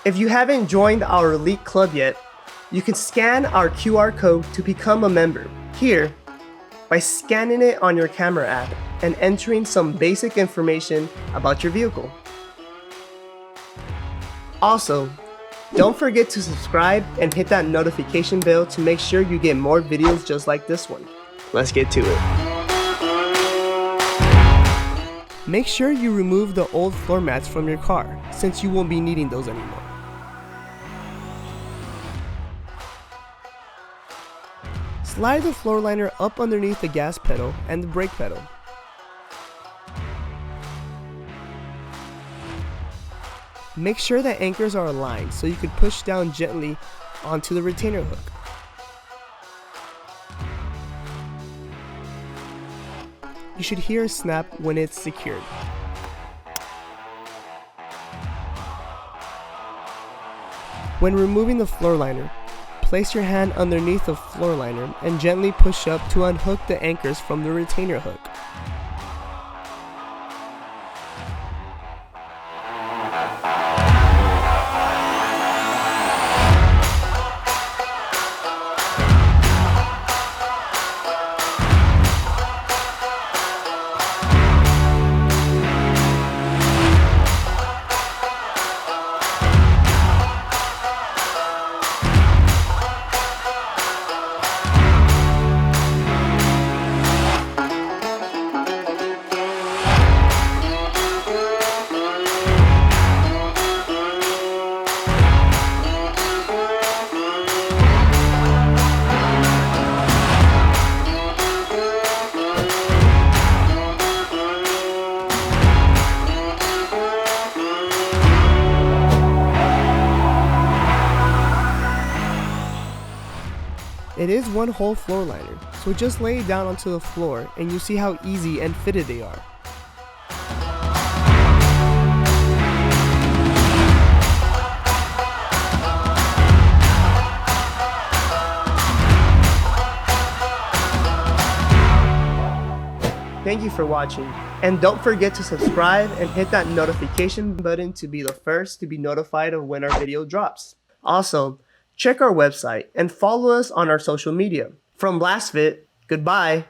If you haven't joined our Elite Club yet, you can scan our QR code to become a member here by scanning it on your camera app and entering some basic information about your vehicle. Also, don't forget to subscribe and hit that notification bell to make sure you get more videos just like this one. Let's get to it. Make sure you remove the old floor mats from your car, since you won't be needing those anymore. Slide the floor liner up underneath the gas pedal and the brake pedal. Make sure that anchors are aligned so you can push down gently onto the retainer hook. You should hear a snap when it's secured. When removing the floor liner, place your hand underneath the floor liner and gently push up to unhook the anchors from the retainer hook. It is one whole floor liner, so just lay it down onto the floor and you'll see how easy and fitted they are. Thank you for watching, and don't forget to subscribe and hit that notification button to be the first to be notified of when our video drops. Also, check our website and follow us on our social media. From Lasfit, goodbye.